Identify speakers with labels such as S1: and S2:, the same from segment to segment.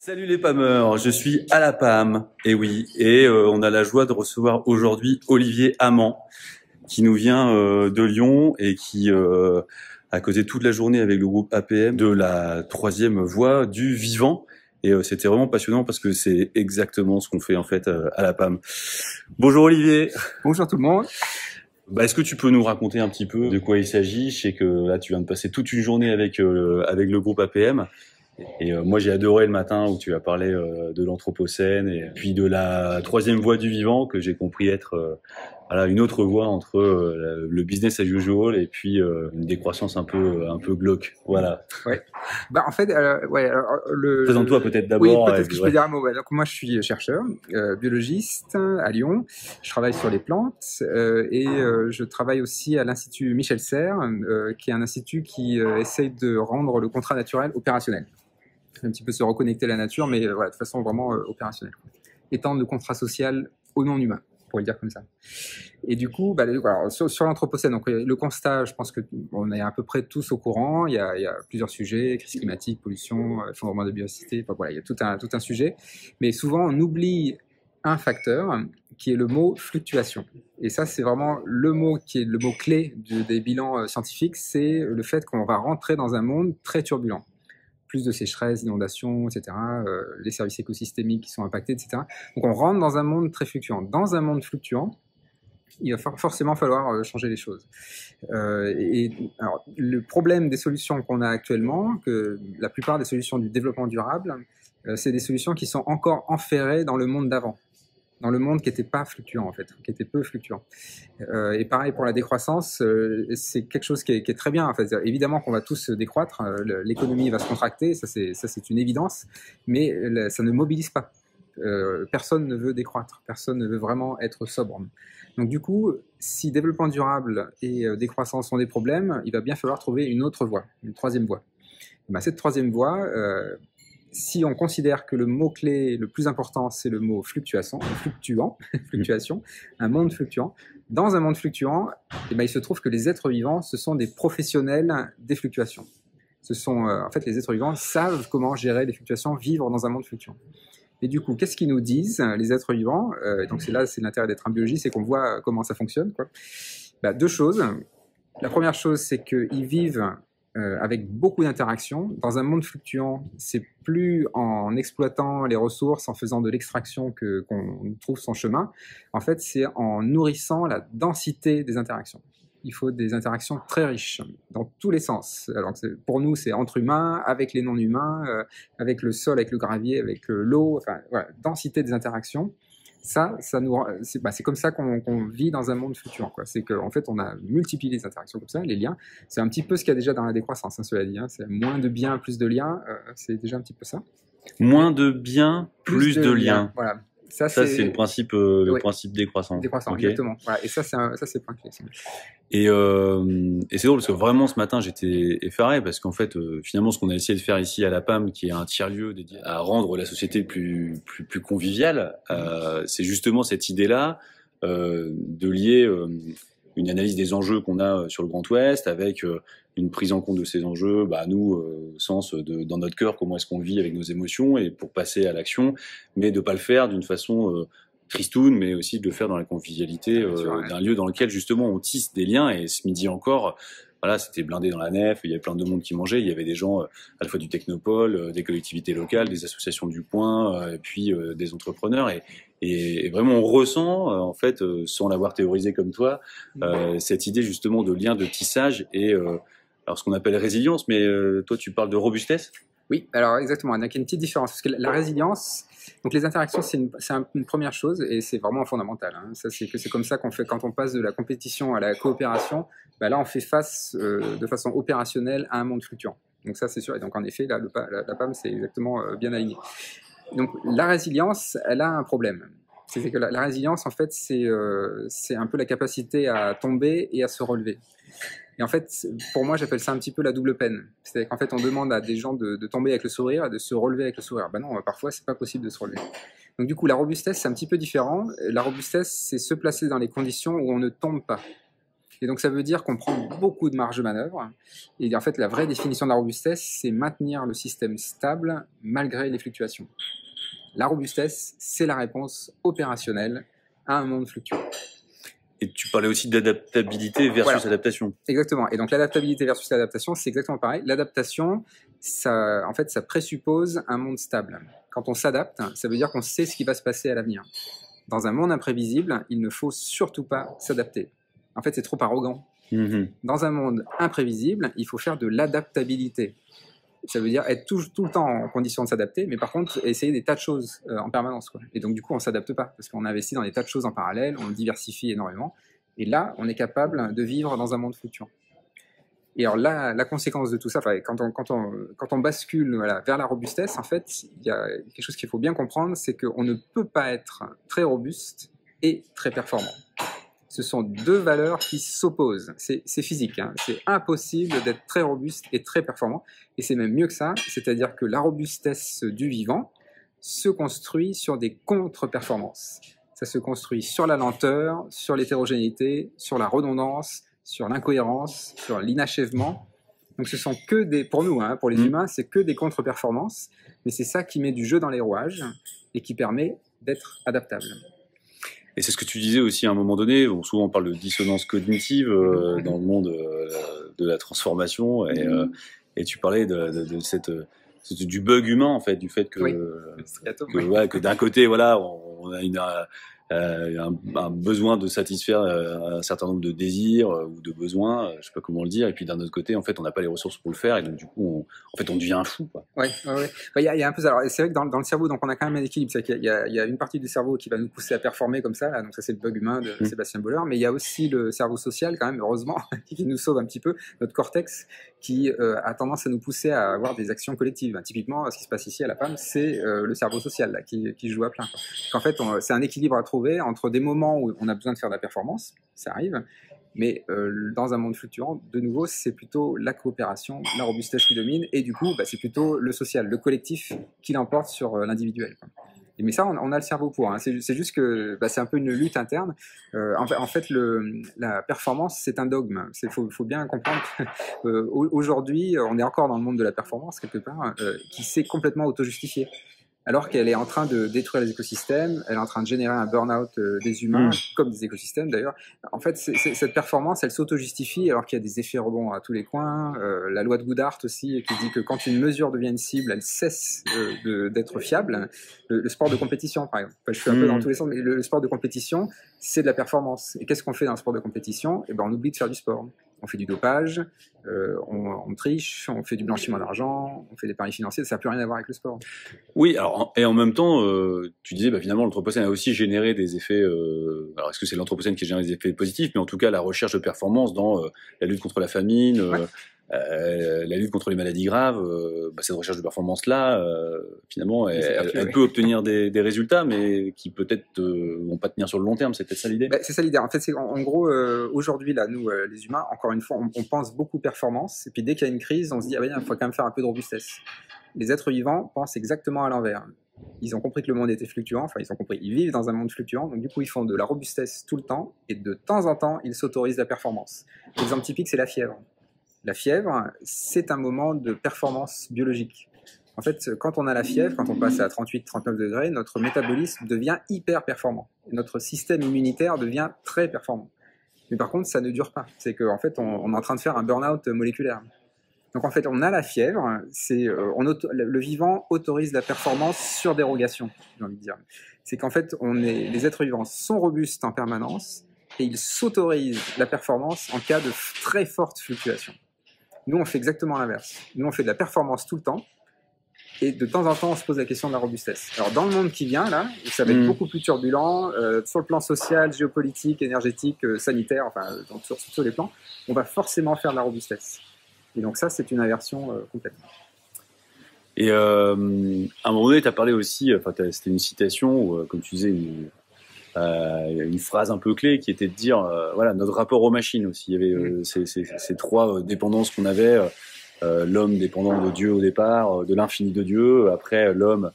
S1: Salut les Pameurs, je suis à la PAM, et oui, on a la joie de recevoir aujourd'hui Olivier Amand, qui nous vient de Lyon et qui a causé toute la journée avec le groupe APM de la troisième voie du vivant. Et c'était vraiment passionnant parce que c'est exactement ce qu'on fait en fait à la PAM. Bonjour Olivier.
S2: Bonjour tout le monde.
S1: Est-ce que tu peux nous raconter un petit peu de quoi il s'agit? Je sais que là tu viens de passer toute une journée avec le groupe APM. Et moi j'ai adoré le matin où tu as parlé de l'anthropocène et puis de la troisième voie du vivant que j'ai compris être voilà, une autre voie entre le business as usual et puis une décroissance un peu glauque. Voilà.
S2: Ouais. En fait,
S1: Présente-toi peut-être
S2: Oui,
S1: d'abord.
S2: peut-être que je peux dire un mot. Donc moi, je suis chercheur, biologiste à Lyon. Je travaille sur les plantes je travaille aussi à l'Institut Michel Serres, qui est un institut qui essaye de rendre le contrat naturel opérationnel. Un petit peu se reconnecter à la nature, mais voilà, de façon vraiment opérationnelle. Étendre le contrat social au non-humain, pour le dire comme ça. Et du coup, alors, sur l'anthropocène, donc le constat, je pense que on est à peu près tous au courant. Il y a plusieurs sujets: crise climatique, pollution, effondrement de biodiversité. Enfin, voilà, il y a tout un sujet. Mais souvent, on oublie un facteur qui est le mot fluctuation. Et ça, c'est vraiment le mot qui est le mot clé des bilans scientifiques. C'est le fait qu'on va rentrer dans un monde très turbulent. Plus de sécheresse, d'inondations, etc., les services écosystémiques qui sont impactés, etc. Donc on rentre dans un monde très fluctuant. Dans un monde fluctuant, il va forcément falloir changer les choses. Alors, le problème des solutions qu'on a actuellement, que la plupart des solutions du développement durable, c'est des solutions qui sont encore enferrées dans le monde d'avant, dans le monde qui n'était pas fluctuant en fait, qui était peu fluctuant. Et pareil pour la décroissance, c'est quelque chose qui est très bien. En fait. Évidemment qu'on va tous décroître, l'économie va se contracter, ça c'est une évidence, mais ça ne mobilise pas. Personne ne veut décroître, personne ne veut vraiment être sobre. Donc du coup, si développement durable et décroissance sont des problèmes, il va bien falloir trouver une autre voie, une troisième voie. Cette troisième voie, si on considère que le mot-clé le plus important, c'est le mot fluctuation, un monde fluctuant, dans un monde fluctuant, il se trouve que les êtres vivants, ce sont des professionnels des fluctuations. En fait, les êtres vivants savent comment gérer les fluctuations, vivre dans un monde fluctuant. Et du coup, qu'est-ce qu'ils nous disent, les êtres vivants? Donc c'est l'intérêt d'être un biologiste, c'est qu'on voit comment ça fonctionne, quoi. Deux choses. La première chose, c'est qu'ils vivent avec beaucoup d'interactions. Dans un monde fluctuant, c'est plus en exploitant les ressources, en faisant de l'extraction qu'on trouve son chemin. En fait, c'est en nourrissant la densité des interactions. Il faut des interactions très riches, dans tous les sens. Alors, pour nous, c'est entre humains, avec les non-humains, avec le sol, avec le gravier, avec l'eau, enfin, voilà, densité des interactions. C'est comme ça qu'on vit dans un monde fluctuant. C'est qu'en fait, on a multiplié les interactions comme ça, les liens. C'est un petit peu ce qu'il y a déjà dans la décroissance, cela dit. C'est moins de biens, plus de liens. C'est déjà un petit peu ça.
S1: Moins de biens, plus de liens.
S2: Voilà.
S1: Ça c'est le principe décroissant.
S2: Décroissant, okay. Exactement. Voilà. Et ça, c'est le point clé.
S1: Et c'est drôle parce que vraiment ce matin j'étais effaré parce qu'en fait finalement ce qu'on a essayé de faire ici à la PAM, qui est un tiers-lieu dédié à rendre la société plus conviviale, c'est justement cette idée-là de lier une analyse des enjeux qu'on a sur le Grand Ouest avec une prise en compte de ces enjeux, nous, au sens dans notre cœur, comment est-ce qu'on vit avec nos émotions et pour passer à l'action, mais de pas le faire d'une façon tristoun, mais aussi de le faire dans la convivialité d'un lieu dans lequel justement on tisse des liens. Et ce midi encore, voilà, c'était blindé dans la nef, il y avait plein de monde qui mangeait, il y avait des gens à la fois du Technopole, des collectivités locales, des associations du coin, et puis des entrepreneurs. Et vraiment on ressent, en fait, sans l'avoir théorisé comme toi, cette idée justement de lien, de tissage et alors ce qu'on appelle résilience, mais toi tu parles de robustesse.
S2: Oui, alors exactement, il y a une petite différence, parce que la résilience, donc les interactions, c'est une première chose, et c'est vraiment fondamental. C'est comme ça qu'on fait quand on passe de la compétition à la coopération. Là, on fait face de façon opérationnelle à un monde fluctuant. Donc ça, c'est sûr, et donc en effet, là, la PAM, c'est exactement bien aligné. Donc la résilience, elle a un problème. C'est que la résilience, en fait, c'est un peu la capacité à tomber et à se relever. Et en fait, pour moi, j'appelle ça un petit peu la double peine. C'est-à-dire qu'en fait, on demande à des gens de tomber avec le sourire et de se relever avec le sourire. Non, parfois, c'est pas possible de se relever. Donc du coup, la robustesse, c'est un petit peu différent. La robustesse, c'est se placer dans les conditions où on ne tombe pas. Et donc ça veut dire qu'on prend beaucoup de marge de manœuvre. Et en fait, la vraie définition de la robustesse, c'est maintenir le système stable malgré les fluctuations. La robustesse, c'est la réponse opérationnelle à un monde fluctuant.
S1: Et tu parlais aussi d'adaptabilité versus adaptation.
S2: Exactement. Et donc l'adaptabilité versus l'adaptation, c'est exactement pareil. L'adaptation, ça, en fait, ça présuppose un monde stable. Quand on s'adapte, ça veut dire qu'on sait ce qui va se passer à l'avenir. Dans un monde imprévisible, il ne faut surtout pas s'adapter. En fait, c'est trop arrogant. Dans un monde imprévisible, il faut faire de l'adaptabilité. Ça veut dire être tout le temps en condition de s'adapter, mais par contre, essayer des tas de choses en permanence, quoi. Et donc, du coup, on ne s'adapte pas, parce qu'on investit dans des tas de choses en parallèle, on diversifie énormément. Et là, on est capable de vivre dans un monde fluctuant. Et alors là, la conséquence de tout ça, quand on bascule vers la robustesse, en fait, il y a quelque chose qu'il faut bien comprendre, c'est qu'on ne peut pas être très robuste et très performant. Ce sont deux valeurs qui s'opposent. C'est physique, hein. C'est impossible d'être très robuste et très performant. Et c'est même mieux que ça, c'est-à-dire que la robustesse du vivant se construit sur des contre-performances. Ça se construit sur la lenteur, sur l'hétérogénéité, sur la redondance, sur l'incohérence, sur l'inachèvement. Donc ce sont que des, pour nous, hein, pour les humains, c'est que des contre-performances, mais c'est ça qui met du jeu dans les rouages et qui permet d'être adaptable.
S1: Et c'est ce que tu disais aussi à un moment donné, bon, souvent on parle de dissonance cognitive dans le monde de la transformation, et tu parlais de cette, du bug humain en fait, du fait que, que d'un côté voilà, on a un besoin de satisfaire un certain nombre de désirs ou de besoins, je sais pas comment le dire, et puis d'un autre côté, en fait, on n'a pas les ressources pour le faire, et donc du coup, on devient un fou, quoi.
S2: Ouais. Il y a un peu ça. Alors, c'est vrai que dans le cerveau, donc on a quand même un équilibre, c'est qu'il y a une partie du cerveau qui va nous pousser à performer comme ça, là, donc ça c'est le bug humain de Sébastien Boller, mais il y a aussi le cerveau social, quand même, heureusement, qui nous sauve un petit peu, notre cortex, qui a tendance à nous pousser à avoir des actions collectives. Typiquement, ce qui se passe ici à la PAM, c'est le cerveau social là, qui joue à plein, quoi. En fait, c'est un équilibre à trouver entre des moments où on a besoin de faire de la performance, ça arrive, mais dans un monde fluctuant, de nouveau, c'est plutôt la coopération, la robustesse qui domine, et du coup, c'est plutôt le social, le collectif qui l'emporte sur l'individuel, quoi. Mais ça, on a le cerveau pour, hein. C'est juste que c'est un peu une lutte interne. En fait, la performance, c'est un dogme. Il faut bien comprendre qu'aujourd'hui, on est encore dans le monde de la performance, quelque part, qui s'est complètement auto-justifié. Alors qu'elle est en train de détruire les écosystèmes, elle est en train de générer un burn-out des humains, comme des écosystèmes d'ailleurs. En fait, cette performance, elle s'auto-justifie alors qu'il y a des effets rebonds à tous les coins. La loi de Goodhart aussi, qui dit que quand une mesure devient une cible, elle cesse d'être fiable. Le sport de compétition, par exemple. Enfin, je suis un peu dans tous les sens, mais le sport de compétition, c'est de la performance. Et qu'est-ce qu'on fait dans le sport de compétition ? On oublie de faire du sport. On fait du dopage, on triche, on fait du blanchiment d'argent, on fait des paris financiers, ça n'a plus rien à voir avec le sport.
S1: Oui, alors, et en même temps, tu disais, finalement, l'anthropocène a aussi généré des effets, alors est-ce que c'est l'anthropocène qui a généré des effets positifs, mais en tout cas, la recherche de performance dans la lutte contre la famine, la lutte contre les maladies graves, cette recherche de performance-là, finalement, elle peut obtenir des résultats, mais qui peut-être vont pas tenir sur le long terme. C'est peut-être ça l'idée.
S2: C'est ça l'idée. En fait, c'est en gros, aujourd'hui, là, nous, les humains, encore une fois, on pense beaucoup performance, et puis dès qu'il y a une crise, on se dit, il faut quand même faire un peu de robustesse. Les êtres vivants pensent exactement à l'envers. Ils ont compris que le monde était fluctuant, ils vivent dans un monde fluctuant, donc du coup, ils font de la robustesse tout le temps, et de temps en temps, ils s'autorisent la performance. L'exemple typique, c'est la fièvre. La fièvre, c'est un moment de performance biologique. En fait, quand on a la fièvre, quand on passe à 38-39 degrés, notre métabolisme devient hyper performant. Notre système immunitaire devient très performant. Mais par contre, ça ne dure pas. C'est qu'en fait, on est en train de faire un burn-out moléculaire. Donc en fait, on a la fièvre, le vivant autorise la performance sur dérogation, j'ai envie de dire. C'est qu'en fait, les êtres vivants sont robustes en permanence et ils s'autorisent la performance en cas de très forte fluctuation. Nous, on fait exactement l'inverse. Nous, on fait de la performance tout le temps, et de temps en temps, on se pose la question de la robustesse. Alors, dans le monde qui vient, là, où ça va être beaucoup plus turbulent, sur le plan social, géopolitique, énergétique, sanitaire, sur tous les plans, on va forcément faire de la robustesse. Et donc ça, c'est une inversion complète.
S1: Et à un moment donné, tu as parlé aussi, c'était une citation, où, comme tu disais, une phrase un peu clé qui était de dire notre rapport aux machines aussi. Il y avait ces trois dépendances qu'on avait, l'homme dépendant de Dieu au départ, de l'infini de Dieu, après l'homme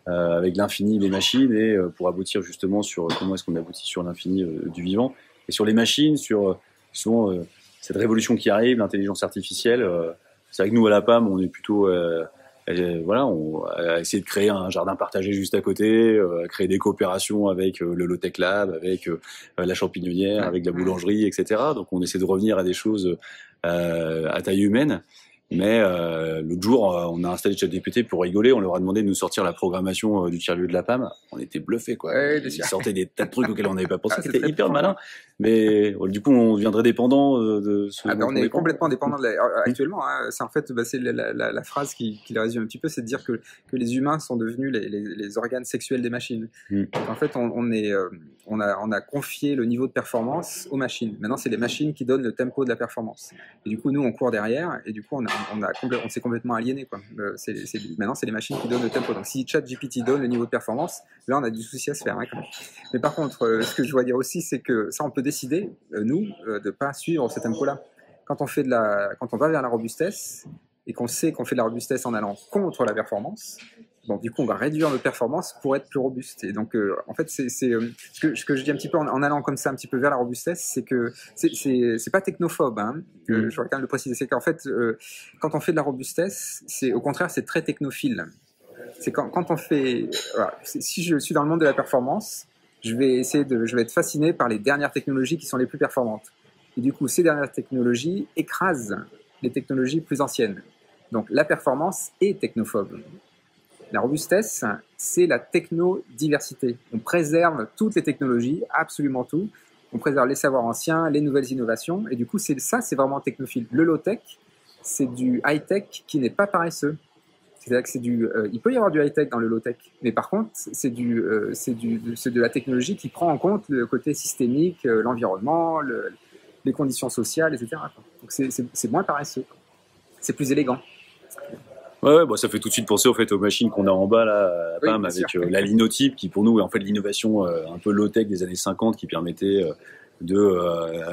S1: avec l'infini des machines, et pour aboutir justement sur comment est-ce qu'on aboutit sur l'infini du vivant, et sur les machines, sur souvent cette révolution qui arrive, l'intelligence artificielle. C'est vrai que nous à la PAM, on est plutôt voilà, on a essayé de créer un jardin partagé juste à côté, créer des coopérations avec le Low-Tech Lab, avec la champignonnière, avec la boulangerie, etc. Donc on essaie de revenir à des choses à taille humaine. Mais l'autre jour, on a installé ChatGPT pour rigoler. On leur a demandé de nous sortir la programmation du tiers-lieu de la PAM. On était bluffés, quoi. Ils sortaient des tas de trucs auxquels on n'avait pas pensé. C'était hyper malin. Mais du coup, on deviendrait dépendant de ce.
S2: On est complètement dépendant actuellement. Hein, c'est en fait, c'est la phrase qui le résume un petit peu, c'est de dire que les humains sont devenus les organes sexuels des machines. Donc, en fait, on a confié le niveau de performance aux machines. Maintenant, c'est les machines qui donnent le tempo de la performance. Et du coup, nous, on court derrière. Et du coup, on s'est complètement aliéné, quoi. Maintenant, c'est les machines qui donnent le tempo. Donc, si ChatGPT donne le niveau de performance, là, on a du souci à se faire, hein, quand même. Mais par contre, ce que je dois dire aussi, c'est que ça, on peut décider, nous, de pas suivre ce tempo-là. Quand on va vers la robustesse et qu'on sait qu'on fait de la robustesse en allant contre la performance, bon, du coup, on va réduire notre performance pour être plus robuste. Et donc, en fait, ce que je dis un petit peu en allant comme ça, un petit peu vers la robustesse, c'est que c'est pas technophobe. Hein, je voudrais quand même le préciser. C'est qu'en fait, quand on fait de la robustesse, au contraire, c'est très technophile. C'est quand on fait. Voilà, si je suis dans le monde de la performance, je vais être fasciné par les dernières technologies qui sont les plus performantes. Et du coup, ces dernières technologies écrasent les technologies plus anciennes. Donc, la performance est technophobe. La robustesse, c'est la technodiversité. On préserve toutes les technologies, absolument tout. On préserve les savoirs anciens, les nouvelles innovations. Et du coup, c'est vraiment technophile. Le low-tech, c'est du high-tech qui n'est pas paresseux. C'est-à-dire que il peut y avoir du high-tech dans le low-tech, mais par contre, c'est de la technologie qui prend en compte le côté systémique, l'environnement, les conditions sociales, etc. Donc c'est moins paresseux, c'est plus élégant.
S1: Ouais, bon, ça fait tout de suite penser au fait aux machines qu'on a en bas là, PAM, avec la linotype qui pour nous est en fait l'innovation un peu low-tech des années 50 qui permettait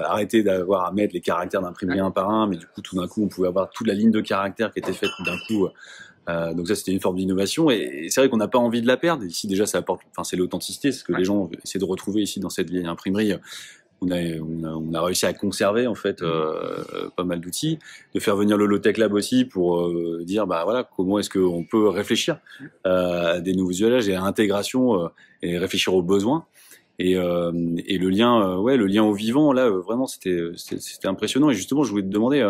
S1: arrêter d'avoir à mettre les caractères d'imprimerie un par un, mais du coup tout d'un coup on pouvait avoir toute la ligne de caractères qui était faite d'un coup. Donc ça c'était une forme d'innovation et c'est vrai qu'on n'a pas envie de la perdre. Ici déjà ça apporte, enfin c'est l'authenticité, c'est ce que les gens essaient de retrouver ici dans cette vieille imprimerie. On a réussi à conserver en fait pas mal d'outils, de faire venir le Low-Tech Lab aussi pour dire bah voilà comment est-ce qu'on peut réfléchir à des nouveaux usages et à l'intégration et réfléchir aux besoins et le lien le lien au vivant là vraiment c'était impressionnant et justement je voulais te demander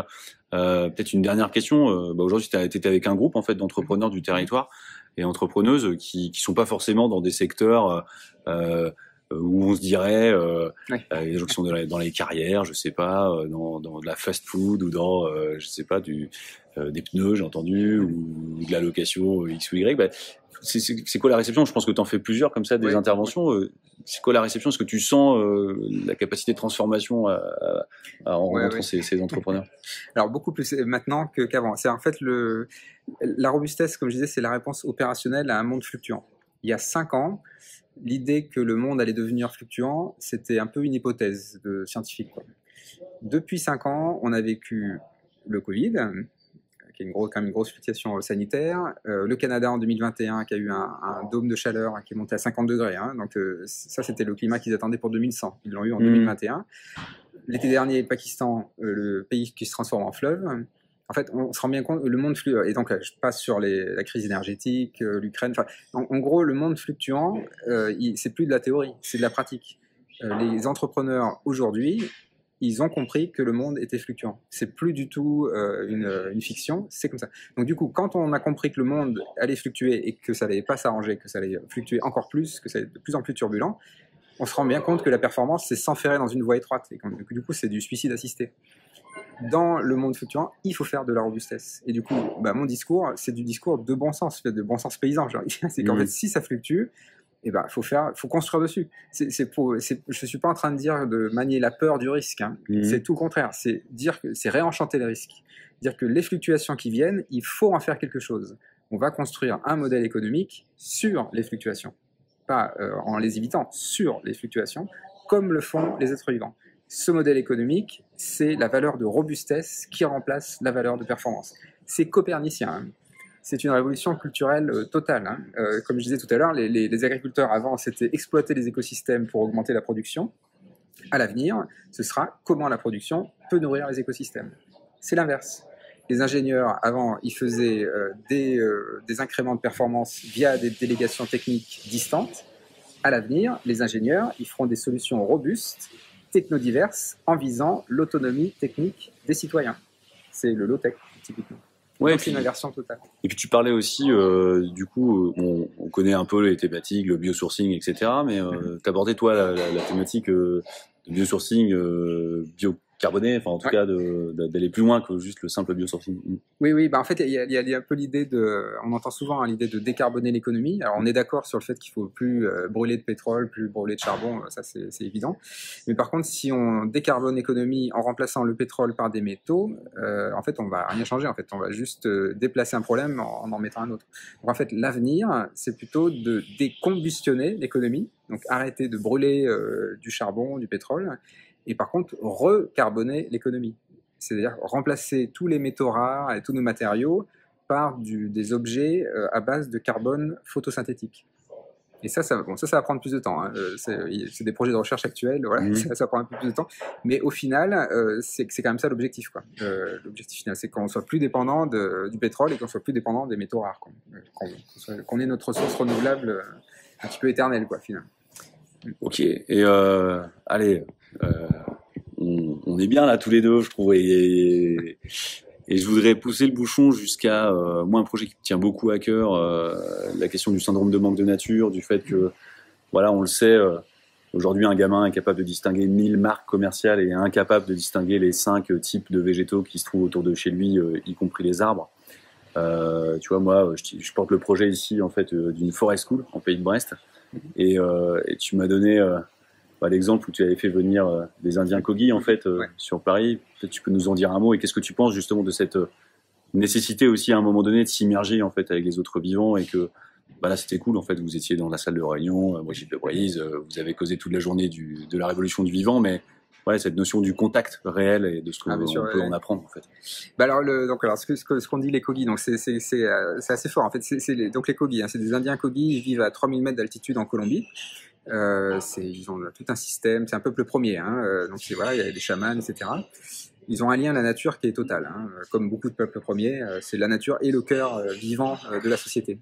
S1: peut-être une dernière question. Aujourd'hui tu étais avec un groupe en fait d'entrepreneurs du territoire et entrepreneuses qui sont pas forcément dans des secteurs où on se dirait des gens qui sont dans les carrières, je sais pas, dans de la fast-food ou dans je sais pas des pneus, j'ai entendu, ou de la location X ou Y. Bah, c'est quoi la réception? Je pense que tu en fais plusieurs comme ça, des interventions. C'est quoi la réception? Est-ce que tu sens la capacité de transformation en rencontrant ces entrepreneurs?
S2: Alors beaucoup plus maintenant qu'avant. C'est en fait la robustesse, comme je disais, c'est la réponse opérationnelle à un monde fluctuant. Il y a 5 ans, l'idée que le monde allait devenir fluctuant, c'était un peu une hypothèse scientifique, quoi. Depuis 5 ans, on a vécu le Covid, qui est quand même une grosse fluctuation sanitaire. Le Canada en 2021, qui a eu un dôme de chaleur qui est monté à 50 degrés. Hein, donc ça, c'était le climat qu'ils attendaient pour 2100. Ils l'ont eu en 2021. L'été dernier, Pakistan, le pays qui se transforme en fleuve. En fait, on se rend bien compte, le monde fluctuant, et donc je passe sur la crise énergétique, l'Ukraine, en gros, le monde fluctuant, c'est plus de la théorie, c'est de la pratique. Les entrepreneurs aujourd'hui, ils ont compris que le monde était fluctuant. C'est plus du tout une fiction, c'est comme ça. Donc du coup, quand on a compris que le monde allait fluctuer et que ça n'allait pas s'arranger, que ça allait fluctuer encore plus, que ça allait être de plus en plus turbulent, on se rend bien compte que la performance, c'est s'enferrer dans une voie étroite. Et du coup, c'est du suicide assisté. Dans le monde fluctuant, il faut faire de la robustesse. Et du coup, mon discours, c'est du discours de bon sens paysan. C'est qu'en fait, si ça fluctue, faut construire dessus. Je suis pas en train de dire de manier la peur du risque. Hein. C'est tout le contraire. C'est dire que c'est réenchanter les risques. Dire que les fluctuations qui viennent, il faut en faire quelque chose. On va construire un modèle économique sur les fluctuations. Pas en les évitant, sur les fluctuations, comme le font les êtres vivants. Ce modèle économique, c'est la valeur de robustesse qui remplace la valeur de performance. C'est copernicien. Hein. C'est une révolution culturelle totale. Hein. Comme je disais tout à l'heure, les agriculteurs avant, c'était exploiter les écosystèmes pour augmenter la production. À l'avenir, ce sera comment la production peut nourrir les écosystèmes. C'est l'inverse. Les ingénieurs, avant, ils faisaient des incréments de performance via des délégations techniques distantes. À l'avenir, les ingénieurs, ils feront des solutions robustes, technodiverses, en visant l'autonomie technique des citoyens. C'est le low-tech, typiquement.
S1: Ouais,
S2: c'est une inversion totale.
S1: Et puis tu parlais aussi, du coup, on connaît un peu les thématiques, le biosourcing, etc. Mais t'abordais toi la thématique de biosourcing biocarboné, enfin en tout cas d'aller plus loin que juste le simple biosourcing.
S2: Oui, bah en fait il y a un peu l'idée on entend souvent l'idée de décarboner l'économie. Alors on est d'accord sur le fait qu'il faut plus brûler de pétrole, plus brûler de charbon, ça c'est évident. Mais par contre, si on décarbone l'économie en remplaçant le pétrole par des métaux, en fait on va rien changer. En fait, on va juste déplacer un problème en mettant un autre. Donc en fait, l'avenir, c'est plutôt de décombustionner l'économie, donc arrêter de brûler du charbon, du pétrole. Et par contre, recarboner l'économie. C'est-à-dire remplacer tous les métaux rares et tous nos matériaux par des objets à base de carbone photosynthétique. Et ça va prendre plus de temps. Hein. C'est des projets de recherche actuels, voilà, ça prend un peu plus de temps. Mais au final, c'est quand même ça l'objectif, quoi. L'objectif final, c'est qu'on soit plus dépendant du pétrole et qu'on soit plus dépendant des métaux rares, quoi. Qu'on ait notre ressource renouvelable un petit peu éternelle, quoi, finalement.
S1: Ok, et allez, on est bien là tous les deux, je trouve, et je voudrais pousser le bouchon jusqu'à moi un projet qui me tient beaucoup à cœur, la question du syndrome de manque de nature, du fait que voilà, on le sait, aujourd'hui un gamin est capable de distinguer 1000 marques commerciales et est incapable de distinguer les 5 types de végétaux qui se trouvent autour de chez lui, y compris les arbres. Tu vois, moi, je porte le projet ici en fait d'une forest school en Pays de Brest. Et tu m'as donné l'exemple où tu avais fait venir des Indiens Kogi en fait sur Paris. Peut-être tu peux nous en dire un mot et qu'est-ce que tu penses justement de cette nécessité aussi à un moment donné de s'immerger en fait avec les autres vivants et que là c'était cool en fait, vous étiez dans la salle de réunion, moi j'étais de Brise, vous avez causé toute la journée de la révolution du vivant, mais cette notion du contact réel et de ce qu'on peut en apprendre en fait.
S2: Alors ce qu'on dit les Kogi, donc c'est assez fort en fait. Donc les Kogi, hein, c'est des Indiens Kogi, ils vivent à 3000 mètres d'altitude en Colombie. Ils ont tout un système, c'est un peuple premier, hein, donc voilà, il y a des chamans, etc. Ils ont un lien à la nature qui est total, hein, comme beaucoup de peuples premiers, c'est la nature et le cœur vivant de la société.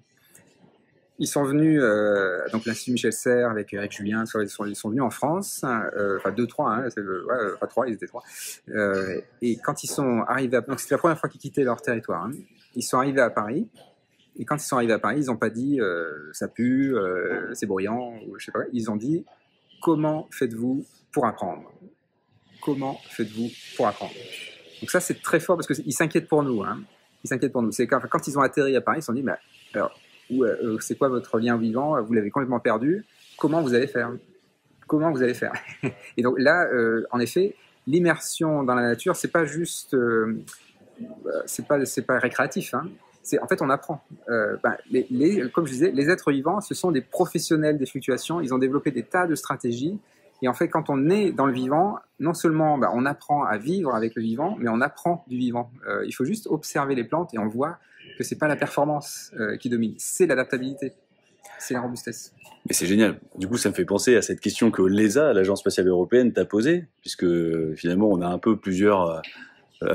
S2: Ils sont venus, donc l'Institut Michel Serres avec Eric Julien, ils sont venus en France, enfin 2-3, hein, pas 3, ils étaient 3. Et quand ils sont arrivés, donc c'était la première fois qu'ils quittaient leur territoire, hein, ils sont arrivés à Paris. Et quand ils sont arrivés à Paris, ils n'ont pas dit ça pue, c'est bruyant, ou je sais pas. Ils ont dit comment faites-vous pour apprendre? Comment faites-vous pour apprendre? Donc ça c'est très fort parce qu'ils s'inquiètent pour nous. Hein. Ils s'inquiètent pour nous. C'est quand ils ont atterri à Paris, ils se sont dit alors c'est quoi votre lien vivant? Vous l'avez complètement perdu. Comment vous allez faire? Comment vous allez faire? Et donc là, en effet, l'immersion dans la nature, c'est pas juste, c'est pas récréatif. Hein. En fait, on apprend. Comme je disais, les êtres vivants, ce sont des professionnels des fluctuations. Ils ont développé des tas de stratégies. Et en fait, quand on est dans le vivant, non seulement on apprend à vivre avec le vivant, mais on apprend du vivant. Il faut juste observer les plantes et on voit que c'est pas la performance qui domine, c'est l'adaptabilité, c'est la robustesse.
S1: Mais c'est génial. Du coup, ça me fait penser à cette question que l'ESA, l'Agence spatiale européenne, t'a posée, puisque finalement, on a un peu plusieurs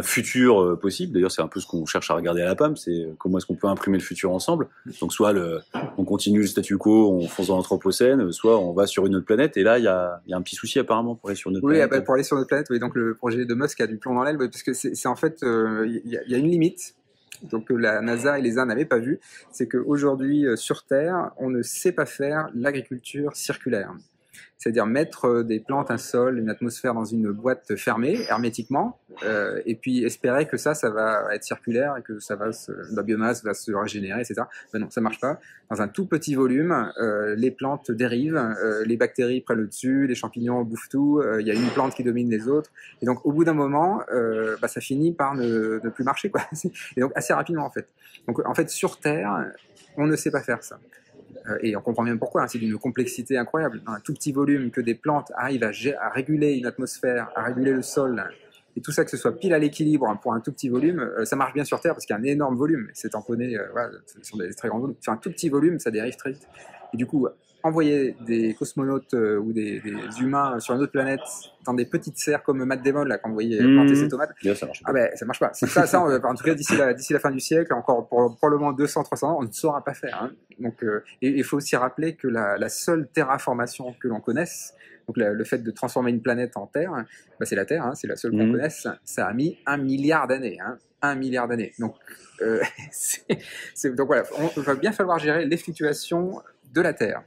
S1: futur possible. D'ailleurs, c'est un peu ce qu'on cherche à regarder à la PAM, c'est comment est-ce qu'on peut imprimer le futur ensemble. Donc, soit on continue le statu quo, on fonce dans l'anthropocène, soit on va sur une autre planète. Et là, il y a un petit souci apparemment pour aller sur une autre planète.
S2: Oui, pour aller sur notre planète, oui. Donc, le projet de Musk a du plomb dans l'aile, parce que c'est en fait, il y a une limite. Donc, la NASA et l'ESA n'avaient pas vu. C'est qu'aujourd'hui, sur Terre, on ne sait pas faire l'agriculture circulaire. C'est-à-dire mettre des plantes, un sol, une atmosphère dans une boîte fermée, hermétiquement, et puis espérer que ça va être circulaire et que la biomasse va se régénérer, etc. Ben non, ça marche pas. Dans un tout petit volume, les plantes dérivent, les bactéries prennent le dessus, les champignons bouffent tout, il y a une plante qui domine les autres, et donc au bout d'un moment, ça finit par ne plus marcher, quoi. Et donc assez rapidement, en fait. Donc en fait, sur Terre, on ne sait pas faire ça. Et on comprend bien pourquoi, hein, c'est d'une complexité incroyable. Dans un tout petit volume, que des plantes arrivent à réguler une atmosphère, à réguler le sol, et tout ça, que ce soit pile à l'équilibre pour un tout petit volume, ça marche bien sur Terre parce qu'il y a un énorme volume, c'est tamponné sur des très grands volumes. Sur un tout petit volume, ça dérive très vite. Et du coup, envoyer des cosmonautes ou des humains sur une autre planète dans des petites serres comme Matt Damon, là, quand vous voyez planter ses tomates.
S1: Bien, ça marche pas.
S2: Ah ben, ça marche pas. En tout cas, d'ici la fin du siècle, encore pour probablement 200, 300 ans, on ne saura pas faire. Hein. Donc, et il faut aussi rappeler que la seule terraformation que l'on connaisse, donc le fait de transformer une planète en Terre, bah c'est la Terre, hein, c'est la seule qu'on connaisse. Ça a mis 1 milliard d'années, hein, 1 milliard d'années. Donc, donc voilà, il va bien falloir gérer les fluctuations de la Terre.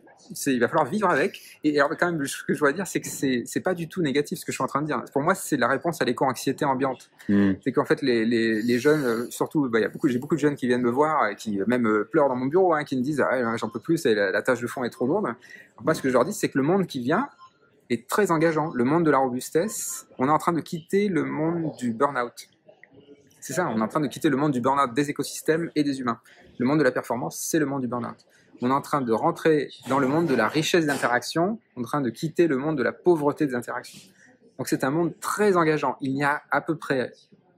S2: Il va falloir vivre avec. Et alors, quand même, ce que je dois dire, c'est que c'est pas du tout négatif ce que je suis en train de dire. Pour moi, c'est la réponse à l'éco-anxiété ambiante. C'est qu'en fait, les jeunes, surtout, bah, j'ai beaucoup de jeunes qui viennent me voir, qui même pleurent dans mon bureau, hein, qui me disent ah, j'en peux plus, la tâche de fond est trop lourde. Moi, ce que je leur dis, c'est que le monde qui vient est très engageant. Le monde de la robustesse, on est en train de quitter le monde du burn-out. C'est ça, on est en train de quitter le monde du burn-out des écosystèmes et des humains. Le monde de la performance, c'est le monde du burn-out. On est en train de rentrer dans le monde de la richesse d'interaction, on est en train de quitter le monde de la pauvreté des interactions. Donc c'est un monde très engageant. Il n'y a à peu près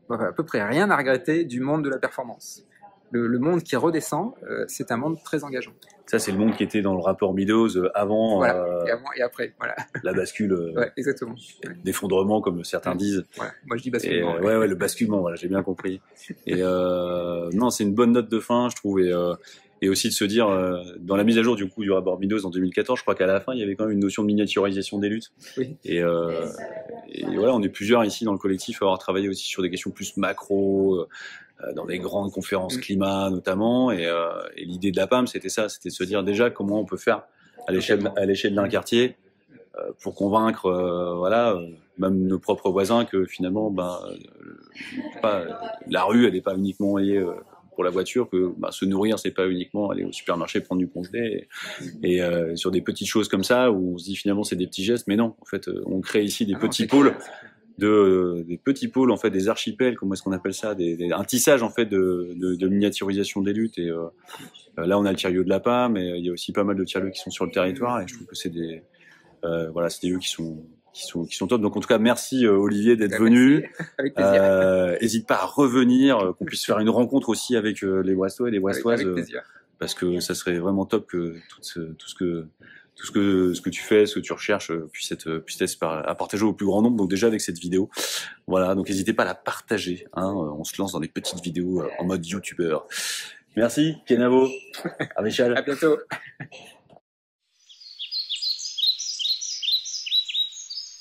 S2: rien à regretter du monde de la performance. Le monde qui redescend, c'est un monde très engageant.
S1: Ça, c'est le monde qui était dans le rapport Meadows avant,
S2: voilà, et après. Voilà.
S1: La bascule,
S2: ouais, exactement.
S1: D'effondrement, comme certains disent.
S2: Ouais, moi, je dis basculement.
S1: Ouais, le basculement, voilà, j'ai bien compris. Et non, c'est une bonne note de fin, je trouve. Et aussi de se dire, dans la mise à jour du coup du rapport Meadows en 2014, je crois qu'à la fin, il y avait quand même une notion de miniaturisation des luttes.
S2: Oui.
S1: Et voilà, on est plusieurs ici dans le collectif à avoir travaillé aussi sur des questions plus macro, dans des grandes conférences climat notamment. Et l'idée de la PAM, c'était ça, c'était de se dire déjà comment on peut faire à l'échelle d'un quartier pour convaincre, même nos propres voisins que finalement, la rue, elle n'est pas uniquement liée pour la voiture, que se nourrir, c'est pas uniquement aller au supermarché prendre du congelé, et sur des petites choses comme ça où on se dit finalement c'est des petits gestes, mais non, en fait, on crée ici des petits pôles. Des petits pôles, en fait, des archipels, comment est-ce qu'on appelle ça, un tissage en fait de miniaturisation des luttes. Et là, on a le tiers-lieu de la PAM, mais il y a aussi pas mal de tiers-lieux qui sont sur le territoire, et je trouve que c'est des lieux qui sont top. Donc en tout cas, merci Olivier d'être venu.
S2: Avec plaisir.
S1: Hésite pas à revenir, qu'on puisse faire une rencontre aussi avec les Brestois et les Brestoises,
S2: avec plaisir.
S1: Parce que ça serait vraiment top que tout ce que tu fais, ce que tu recherches puisse être à partager au plus grand nombre. Donc déjà avec cette vidéo, voilà. Donc n'hésitez pas à la partager. Hein, on se lance dans des petites vidéos en mode YouTubeur. Merci Kenavo. À
S2: bientôt.